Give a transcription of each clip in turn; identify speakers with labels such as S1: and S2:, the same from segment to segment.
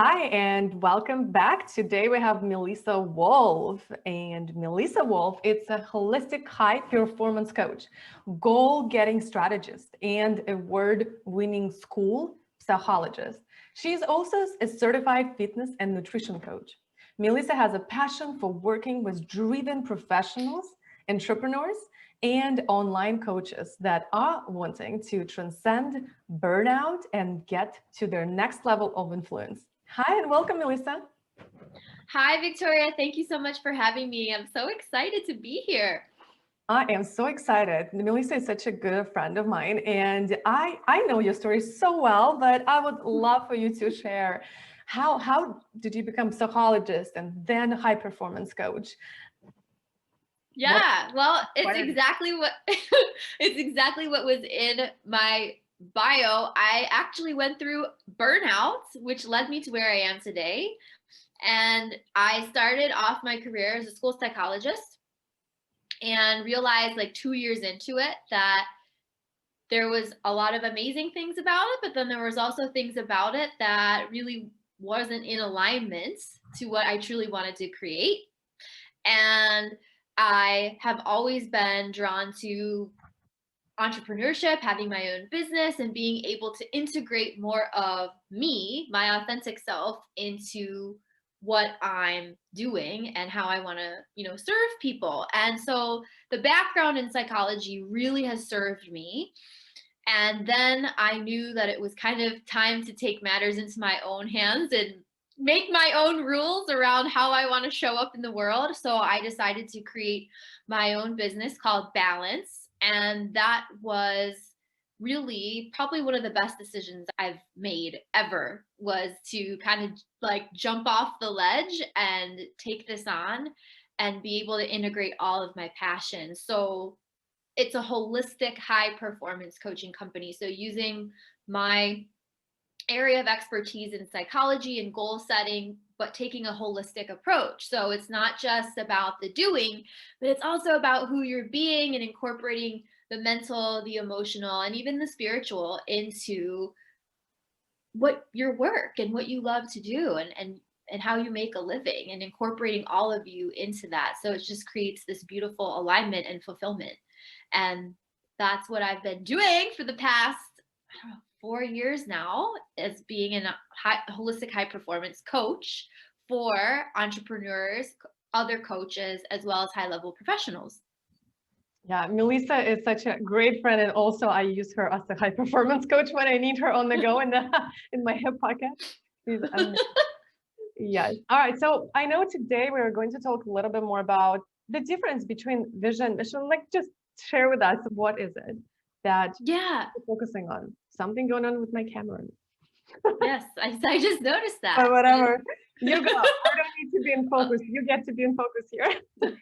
S1: Hi, and welcome back. Today we have Melissa Wolf. And Melissa Wolf is a holistic high performance coach, goal-getting strategist, and award-winning school psychologist. She's also a certified fitness and nutrition coach. Melissa has a passion for working with driven professionals, entrepreneurs, and online coaches that are wanting to transcend burnout and get to their next level of influence. Hi, and welcome, Melissa.
S2: Hi, Victoria. Thank you so much for having me. I'm so excited to be here.
S1: I am so excited. Melissa is such a good friend of mine, and I know your story so well, but I would love for you to share how did you become psychologist and then high performance coach?
S2: Yeah, well, it's
S1: Inspired you?
S2: exactly what it's exactly what was in my bio. I actually went through burnouts, which led me to where I am today. And I started off my career as a school psychologist and realized like 2 years into it that there was a lot of amazing things about it, but then there was also things about it that really wasn't in alignment to what I truly wanted to create. And I have always been drawn to entrepreneurship, having my own business, and being able to integrate more of me, my authentic self, into what I'm doing and how I want to, serve people. And so the background in psychology really has served me. And then I knew that it was kind of time to take matters into my own hands and make my own rules around how I want to show up in the world. So I decided to create my own business called Balance. And that was really probably one of the best decisions I've made ever, was to kind of like jump off the ledge and take this on and be able to integrate all of my passions. So it's a holistic high performance coaching company. So using my area of expertise in psychology and goal setting, but taking a holistic approach. So it's not just about the doing, but it's also about who you're being and incorporating the mental, the emotional, and even the spiritual into what your work and what you love to do, and how you make a living, and incorporating all of you into that. So it just creates this beautiful alignment and fulfillment. And that's what I've been doing for the past, I don't know, 4 years now, as being a holistic high performance coach for entrepreneurs, other coaches, as well as high level professionals.
S1: Yeah, Melissa is such a great friend, and also I use her as a high performance coach when I need her on the go in the in my hip pocket. She's amazing. Yes. All right. So I know today we're going to talk a little bit more about the difference between vision and mission. Like, just share with us, what is it that
S2: Yeah.
S1: you're focusing on? Something going on with my camera.
S2: Yes. I just noticed
S1: But
S2: that.
S1: whatever. You go. I don't need to be in focus. You get to be in focus here.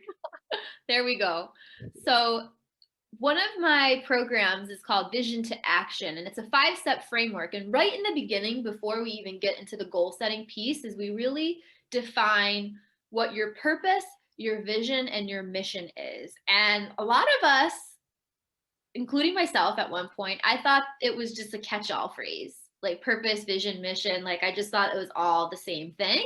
S2: There we go. So one of my programs is called Vision to Action, and it's a 5-step framework. And right in the beginning, before we even get into the goal setting piece, is we really define what your purpose, your vision, and your mission is. And a lot of us, including myself at one point, I thought it was just a catch-all phrase, like purpose, vision, mission. Like I just thought it was all the same thing,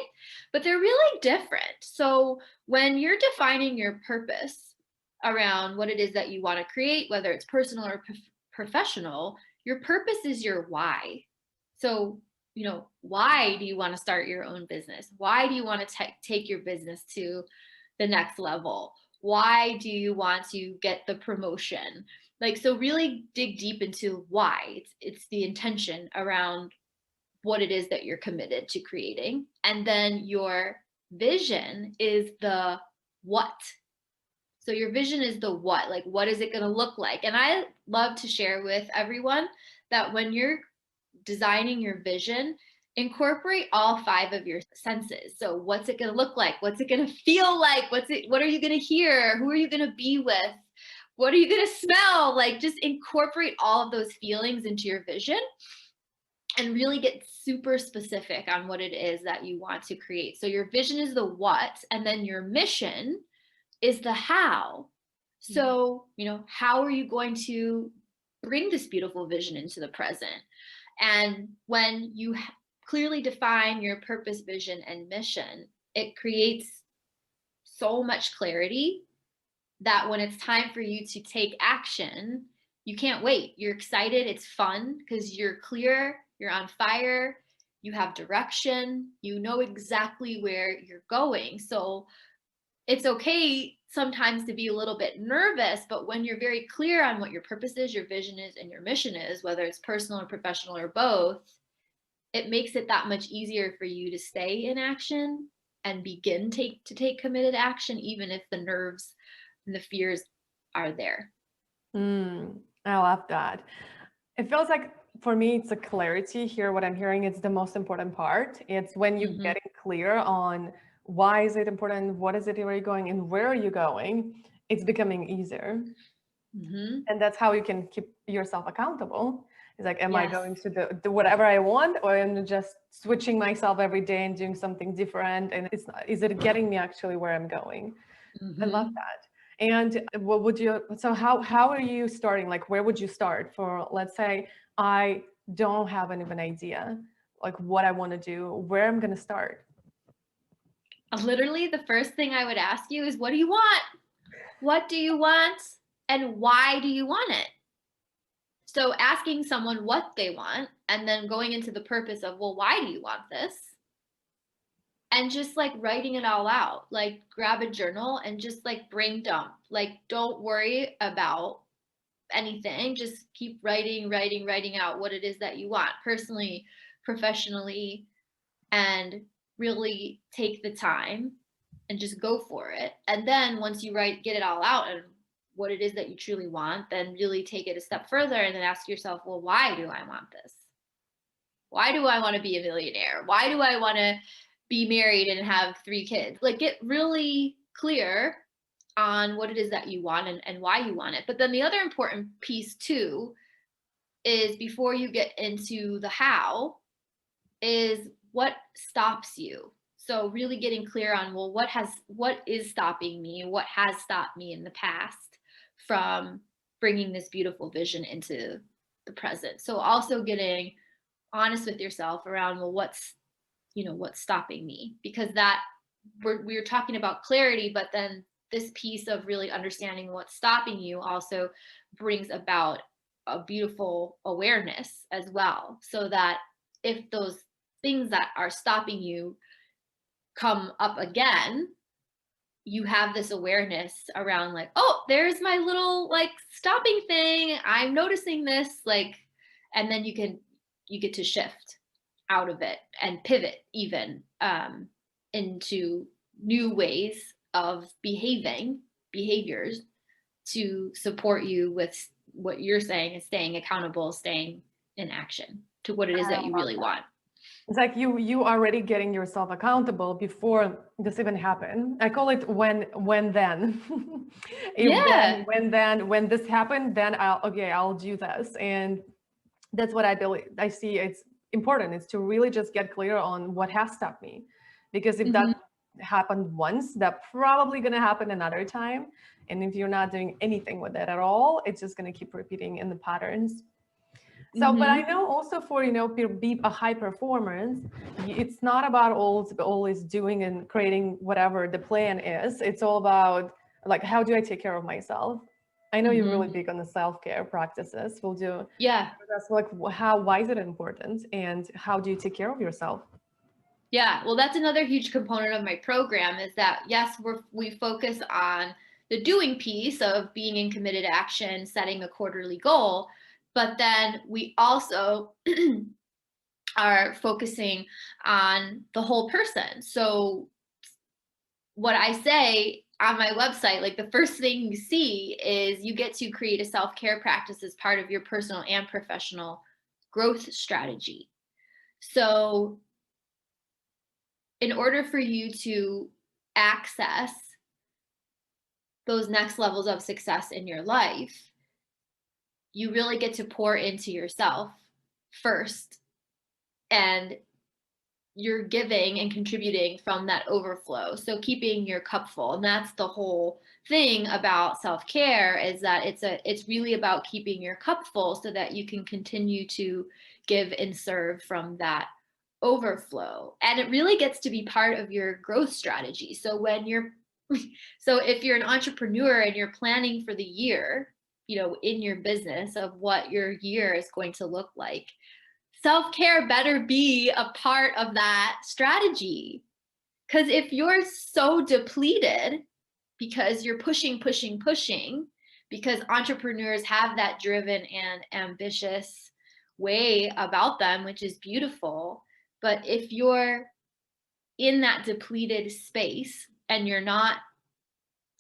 S2: but they're really different. So when you're defining your purpose around what it is that you want to create, whether it's personal or professional, your purpose is your why. So, why do you want to start your own business? Why do you want to take your business to the next level? Why do you want to get the promotion? Like, so really dig deep into why. It's the intention around what it is that you're committed to creating. And then your vision is the what. So your vision is the what, like what is it going to look like? And I love to share with everyone that when you're designing your vision, incorporate all 5 of your senses. So what's it going to look like? What's it going to feel like? What are you going to hear? Who are you going to be with? What are you going to smell? Like, just incorporate all of those feelings into your vision and really get super specific on what it is that you want to create. So your vision is the what, and then your mission is the how. So, how are you going to bring this beautiful vision into the present? And when you clearly define your purpose, vision, and mission, it creates so much clarity that when it's time for you to take action, you can't wait. You're excited. It's fun because you're clear, you're on fire, you have direction, you know exactly where you're going. So it's okay sometimes to be a little bit nervous, but when you're very clear on what your purpose is, your vision is, and your mission is, whether it's personal or professional or both, it makes it that much easier for you to stay in action and begin to take committed action, even if the nerves and the fears are there.
S1: I love that. It feels like for me, it's a clarity here. What I'm hearing is the most important part. It's when you're getting clear on why is it important, what is it where you're going, and where are you going, it's becoming easier. And that's how you can keep yourself accountable. It's like, am I going to do whatever I want, or am I just switching myself every day and doing something different? And is it getting me actually where I'm going? I love that. And what would you, so how are you starting? Like, where would you start for, let's say, I don't have an idea, like what I want to do, where I'm going to start?
S2: Literally, the first thing I would ask you is, what do you want? What do you want? And why do you want it? So asking someone what they want and then going into the purpose of, well, why do you want this? And just like writing it all out, like grab a journal and just like brain dump. Like, don't worry about anything. Just keep writing out what it is that you want personally, professionally, and really take the time and just go for it. And then once you get it all out and what it is that you truly want, then really take it a step further and then ask yourself, well, why do I want this? Why do I want to be a millionaire? Why do I want to be married and have 3 kids? Like, get really clear on what it is that you want and why you want it. But then the other important piece too is, before you get into the how, is what stops you. So really getting clear on, well, what is stopping me? What has stopped me in the past from bringing this beautiful vision into the present? So also getting honest with yourself around, well, what's stopping me? Because that we were talking about clarity, but then this piece of really understanding what's stopping you also brings about a beautiful awareness as well. So that if those things that are stopping you come up again, you have this awareness around, like, oh, there's my little like stopping thing. I'm noticing this, like, and then you get to shift out of it and pivot even into new ways of behaviors to support you with what you're saying is staying accountable, staying in action to what it is that you really want.
S1: It's like you already getting yourself accountable before this even happened. I call it when then. When this happened, then I'll do this. And that's what I believe. I see it's important is to really just get clear on what has stopped me. Because if that happened once, that probably going to happen another time. And if you're not doing anything with it at all, it's just going to keep repeating in the patterns. So, but I know also for, be a high performance, it's not about always doing and creating whatever the plan is. It's all about, like, how do I take care of myself? I know you're really big on the self-care practices. We'll do.
S2: Yeah.
S1: That's like, why is it important? And how do you take care of yourself?
S2: Yeah. Well, that's another huge component of my program is that, yes, we focus on the doing piece of being in committed action, setting a quarterly goal. But then we also are focusing on the whole person. So what I say on my website, like the first thing you see is you get to create a self-care practice as part of your personal and professional growth strategy. So in order for you to access those next levels of success in your life, you really get to pour into yourself first, and you're giving and contributing from that overflow. So keeping your cup full. And that's the whole thing about self-care, is that it's really about keeping your cup full so that you can continue to give and serve from that overflow, and it really gets to be part of your growth strategy. So when you're so if you're an entrepreneur and you're planning for the year, in your business of what your year is going to look like, self-care better be a part of that strategy. Because if you're so depleted because you're pushing, pushing, pushing, because entrepreneurs have that driven and ambitious way about them, which is beautiful. But if you're in that depleted space and you're not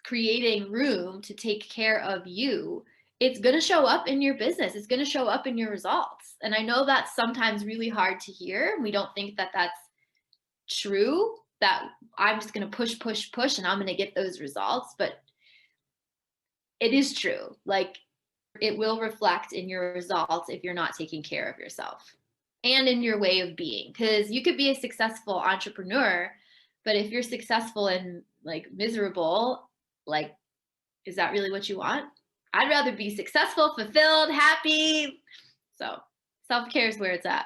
S2: creating room to take care of you, it's going to show up in your business. It's going to show up in your results. And I know that's sometimes really hard to hear. We don't think that that's true, that I'm just going to push, push, push, and I'm going to get those results. But it is true. Like, it will reflect in your results if you're not taking care of yourself and in your way of being. Because you could be a successful entrepreneur, but if you're successful and like miserable, like, is that really what you want? I'd rather be successful, fulfilled, happy. So self-care is where it's at.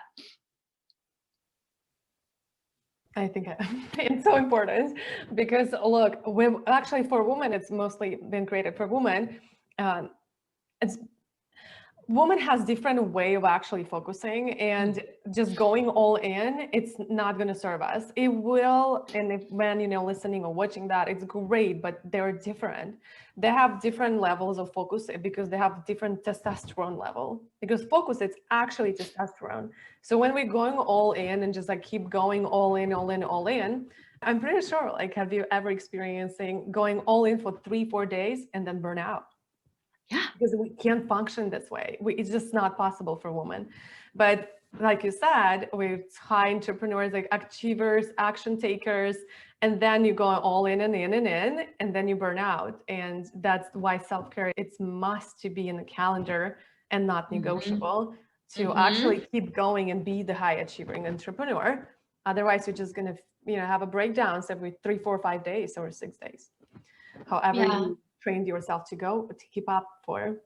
S1: I think it's so important because look, actually for women, it's mostly been created for women. It's woman has different way of actually focusing, and just going all in, it's not going to serve us. It will, and if when listening or watching that, it's great, but they're different. They have different levels of focus because they have different testosterone level, because focus, it's actually testosterone. So when we're going all in and just like keep going all in, all in, all in, I'm pretty sure, like, have you ever experiencing going all in for 3-4 days and then burn out?
S2: Yeah.
S1: Because we can't function this way. It's just not possible for women. But like you said, with high entrepreneurs, like achievers, action takers, and then you go all in and in and in, and then you burn out. And that's why self-care, it's must to be in the calendar and not negotiable to actually keep going and be the high achieving entrepreneur. Otherwise, you're just going to, have a breakdowns every 3, 4, 5 days or 6 days. However you trained yourself to go to keep up for.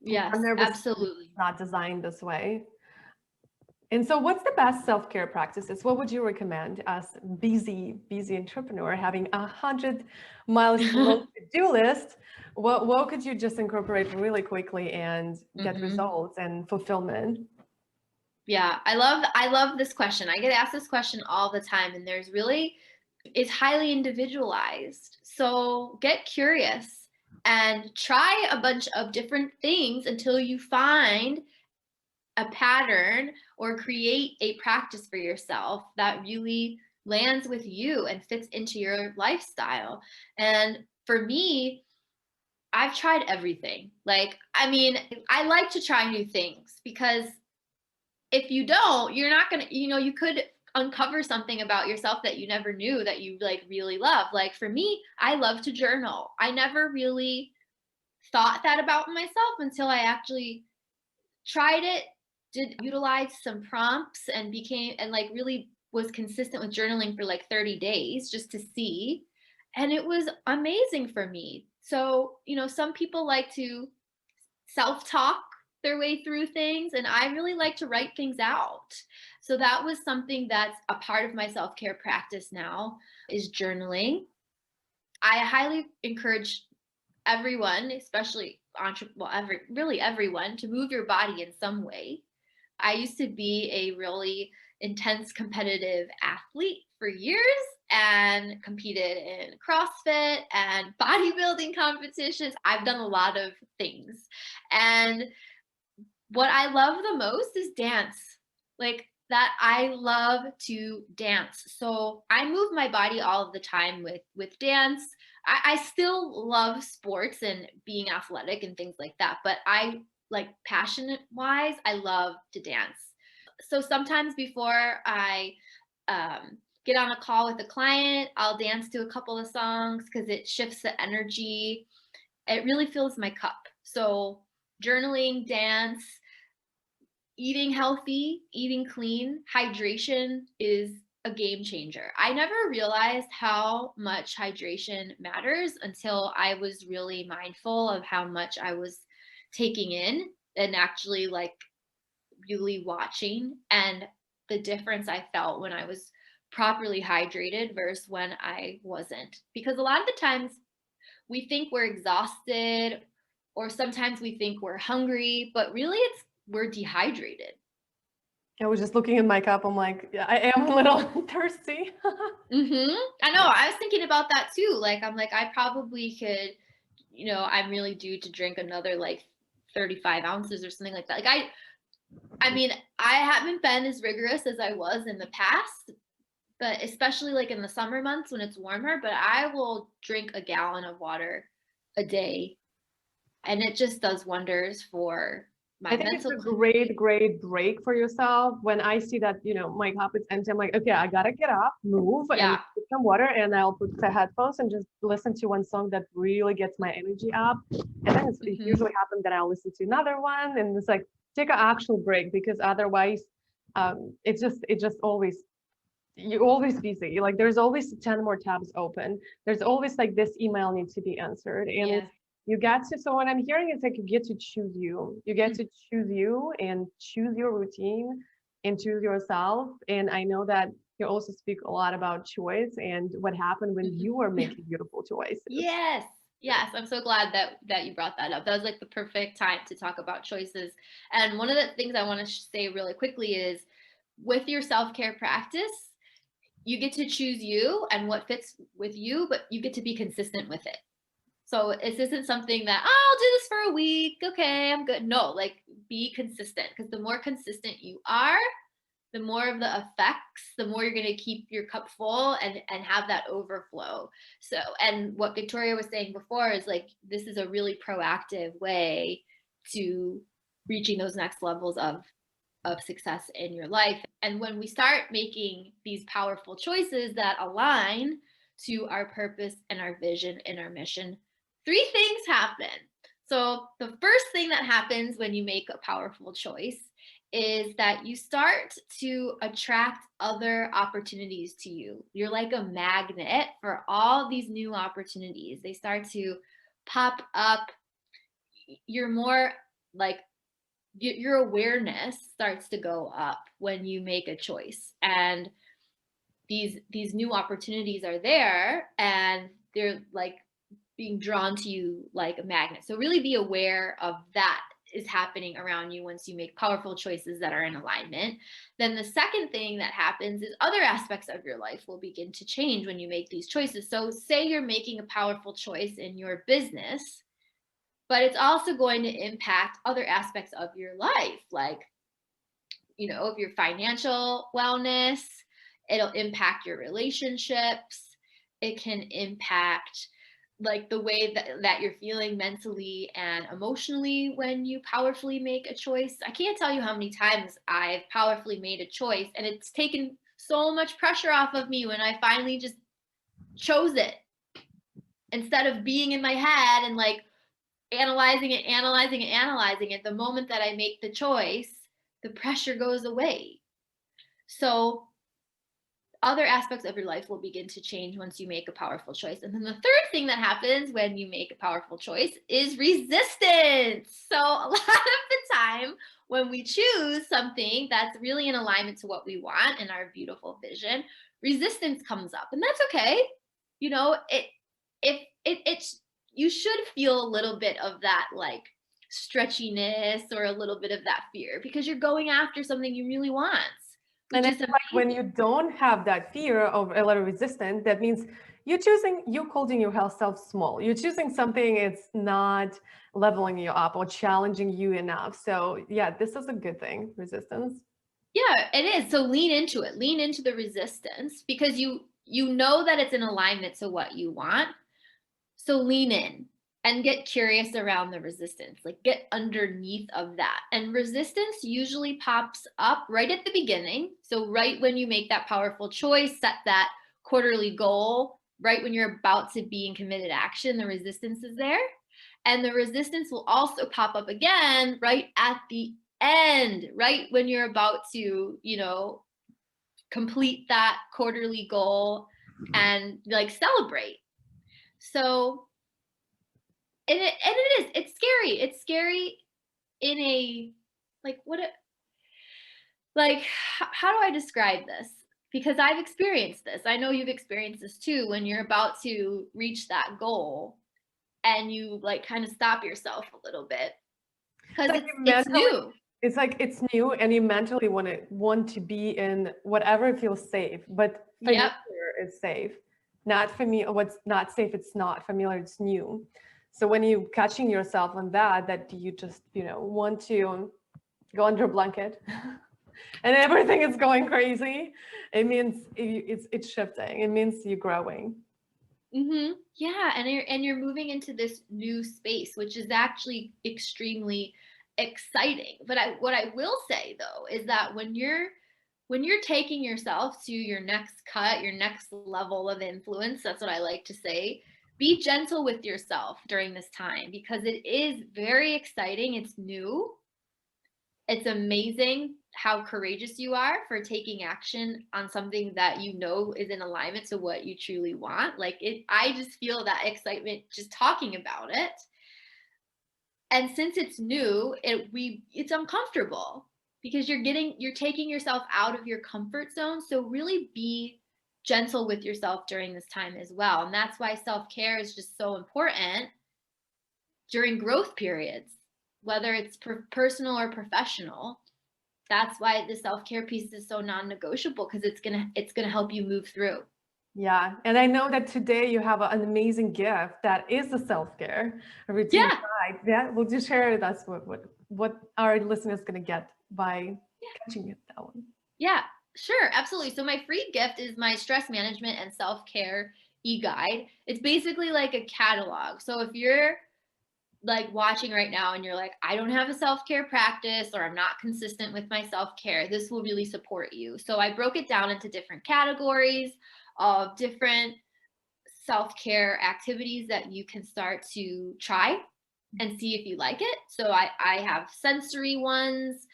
S2: Yes, absolutely.
S1: Not designed this way. And so what's the best self-care practices? What would you recommend as busy entrepreneur having 100 miles to-do list? What could you just incorporate really quickly and get results and fulfillment?
S2: Yeah, I love this question. I get asked this question all the time, and it's highly individualized. So get curious and try a bunch of different things until you find a pattern or create a practice for yourself that really lands with you and fits into your lifestyle. And for me, I've tried everything. Like, I mean, I like to try new things because if you don't, you're not going to, you could uncover something about yourself that you never knew that you like really love. Like for me, I love to journal. I never really thought that about myself until I actually tried it, did utilize some prompts and like really was consistent with journaling for like 30 days just to see. And it was amazing for me. So, some people like to self-talk their way through things, and I really like to write things out. So that was something that's a part of my self-care practice now, is journaling. I highly encourage everyone, especially everyone, to move your body in some way. I used to be a really intense competitive athlete for years and competed in CrossFit and bodybuilding competitions. I've done a lot of things. And what I love the most is dance. Like that, I love to dance. So I move my body all of the time with dance. I still love sports and being athletic and things like that, but I like passionate wise, I love to dance. So sometimes before I get on a call with a client, I'll dance to a couple of songs because it shifts the energy. It really fills my cup. So journaling, dance, eating healthy, eating clean, hydration is a game changer. I never realized how much hydration matters until I was really mindful of how much I was taking in and actually like really watching. And the difference I felt when I was properly hydrated versus when I wasn't. Because a lot of the times we think we're exhausted, or sometimes we think we're hungry, but really we're dehydrated.
S1: I was just looking in my cup. I'm like, yeah, I am a little thirsty.
S2: I know. I was thinking about that too. Like, I'm like, I probably could, I'm really due to drink another like 35 ounces or something like that. Like, I mean, I haven't been as rigorous as I was in the past, but especially like in the summer months when it's warmer, but I will drink a gallon of water a day, and it just does wonders for my
S1: I think it's
S2: mental.
S1: a great, great break for yourself. When I see that, my cup is empty, I'm like, okay, I gotta get up, move, and
S2: Yeah.
S1: get some water, and I'll put the headphones and just listen to one song that really gets my energy up. And then it usually happens that I'll listen to another one, and it's like take an actual break, because otherwise, it's just always you're always busy. Like there's always 10 more tabs open. There's always like this email needs to be answered, and
S2: Yeah.
S1: it's you get to, so what I'm hearing is like you get to choose you. You get to choose you and choose your routine and choose yourself. And I know that you also speak a lot about choice and what happened when you were making beautiful choices.
S2: Yes. Yes, I'm so glad that you brought that up. That was like the perfect time to talk about choices. And one of the things I want to say really quickly is, with your self-care practice, you get to choose you and what fits with you, but you get to be consistent with it. So this isn't something that, oh, I'll do this for a week. Okay, I'm good. No, like, be consistent, because the more consistent you are, the more of the effects, the more you're going to keep your cup full and have that overflow. So, and what Viktoriia was saying before is like, this is a really proactive way to reaching those next levels of success in your life. And when we start making these powerful choices that align to our purpose and our vision and our mission, three things happen. So the first thing that happens when you make a powerful choice is that you start to attract other opportunities to you. You're like a magnet for all these new opportunities. They start to pop up. You're more like, your awareness starts to go up when you make a choice, and these new opportunities are there, and they're like being drawn to you like a magnet. So really be aware of that is happening around you once you make powerful choices that are in alignment. Then the second thing that happens is other aspects of your life will begin to change when you make these choices. So say you're making a powerful choice in your business, but it's also going to impact other aspects of your life, like, of your financial wellness. It'll impact your relationships. It can impact like the way that you're feeling mentally and emotionally when you powerfully make a choice. I can't tell you how many times I've powerfully made a choice, and it's taken so much pressure off of me when I finally just chose it, instead of being in my head and like analyzing it. The moment that I make the choice, the pressure goes away. So other aspects of your life will begin to change once you make a powerful choice. And then the third thing that happens when you make a powerful choice is resistance. So a lot of the time when we choose something that's really in alignment to what we want and our beautiful vision, resistance comes up, and that's okay. It's you should feel a little bit of that like stretchiness or a little bit of that fear, because you're going after something you really want.
S1: And it's like when you don't have that fear of a little resistance, that means you're holding your health self small. You're choosing something it's not leveling you up or challenging you enough. So yeah, this is a good thing, resistance.
S2: Yeah, it is. So lean into it. Lean into the resistance, because you know that it's in alignment to what you want. So lean in and get curious around the resistance, like get underneath of that. And resistance usually pops up right at the beginning. So right when you make that powerful choice, set that quarterly goal, right when you're about to be in committed action, the resistance is there. And the resistance will also pop up again right at the end, right when you're about to, complete that quarterly goal and like celebrate. So, it's scary. It's scary in a like like, how do I describe this? Because I've experienced this. I know you've experienced this too when you're about to reach that goal and you like kind of stop yourself a little bit
S1: It's
S2: because
S1: like
S2: it's new.
S1: it's new and you mentally want to be in whatever feels safe, but familiar
S2: Yep.
S1: is safe. Not familiar, what's not safe, it's not familiar, it's new. So when you catching yourself on that you just, want to go under a blanket and everything is going crazy, it means it's shifting. It means you're growing.
S2: Yeah, and you're moving into this new space, which is actually extremely exciting. But what I will say though is that when you're taking yourself to your next cut, your next level of influence, that's what I like to say. Be gentle with yourself during this time because it is very exciting. It's new. It's amazing how courageous you are for taking action on something that you know is in alignment to what you truly want. Like I just feel that excitement just talking about it. And since it's new, it's uncomfortable because you're taking yourself out of your comfort zone. So really be gentle with yourself during this time as well. And that's why self-care is just so important during growth periods, whether it's personal or professional. That's why the self-care piece is so non-negotiable because it's gonna help you move through.
S1: Yeah, and I know that today you have an amazing gift that is the self-care routine
S2: Yeah,
S1: guide. Yeah, would you share with us what our listeners gonna get by
S2: yeah,
S1: catching it that one?
S2: yeah, sure, absolutely. So my free gift is my stress management and self-care e-guide. It's basically like a catalog. So if you're like watching right now and you're like, I don't have a self-care practice or I'm not consistent with my self-care, this will really support you. So I broke it down into different categories of different self-care activities that you can start to try and see if you like it. So I have sensory ones,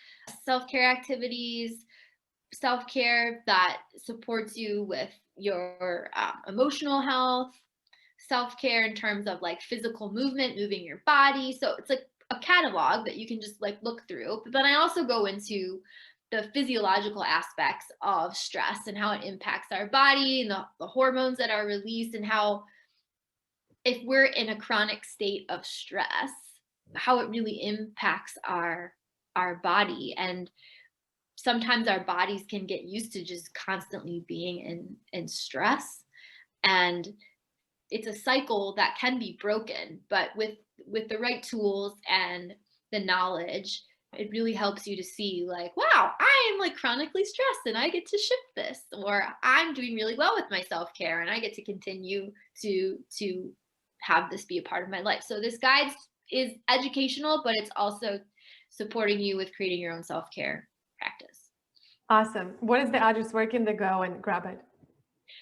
S2: self-care activities, self-care that supports you with your emotional health, self-care in terms of like physical movement, moving your body. So it's like a catalog that you can just like look through. But then I also go into the physiological aspects of stress and how it impacts our body and the hormones that are released and how if we're in a chronic state of stress, how it really impacts our body. And sometimes our bodies can get used to just constantly being in stress. And it's a cycle that can be broken, but with the right tools and the knowledge, it really helps you to see like, wow, I am like chronically stressed and I get to shift this, or I'm doing really well with my self-care and I get to continue to have this be a part of my life. So this guide is educational, but it's also supporting you with creating your own self-care practice.
S1: Awesome. What is the address? Where can they go and grab it?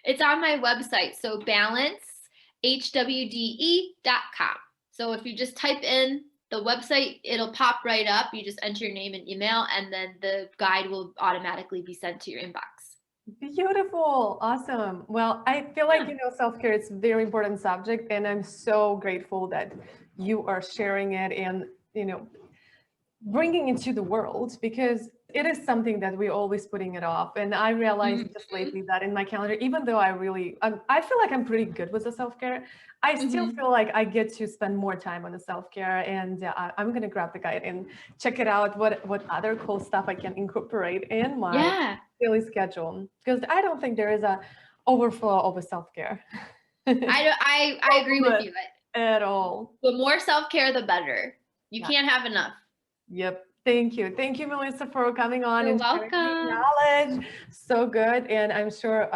S2: It's on my website. So balancehwde.com. So if you just type in the website, it'll pop right up. You just enter your name and email, and then the guide will automatically be sent to your inbox.
S1: Beautiful. Awesome. Well, I feel like, self-care is a very important subject, and I'm so grateful that you are sharing it and, bringing it to the world, because it is something that we're always putting it off. And I realized just lately that in my calendar, even though I feel like I'm pretty good with the self-care, I still feel like I get to spend more time on the self-care. And I'm going to grab the guide and check it out, what other cool stuff I can incorporate in my daily schedule. Because I don't think there is a overflow of a self-care.
S2: I agree with you.
S1: At all.
S2: The more self-care, the better. You can't have enough.
S1: Yep. Thank you. Thank you, Melissa, for coming on
S2: You're
S1: and sharing
S2: welcome.
S1: your knowledge. So good. And I'm sure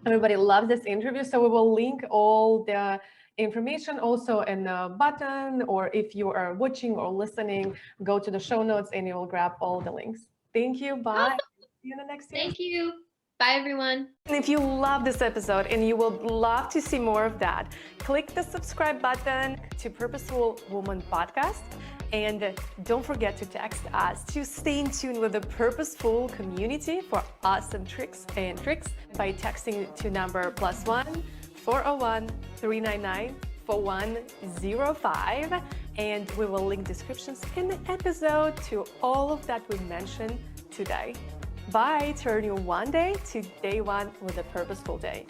S1: everybody loves this interview. So we will link all the information also in the button, or if you are watching or listening, go to the show notes and you'll grab all the links. Thank you. Bye.
S2: Awesome.
S1: See you in the next
S2: year. Thank you. Bye, everyone.
S1: And if you love this episode and you would love to see more of that, click the subscribe button to Purposeful Woman Podcast. And don't forget to text us to stay in tune with the Purposeful community for awesome tricks and tricks by texting to number +1 401 399 4105. And we will link descriptions in the episode to all of that we mentioned today. by turning one day to day one with a purposeful day.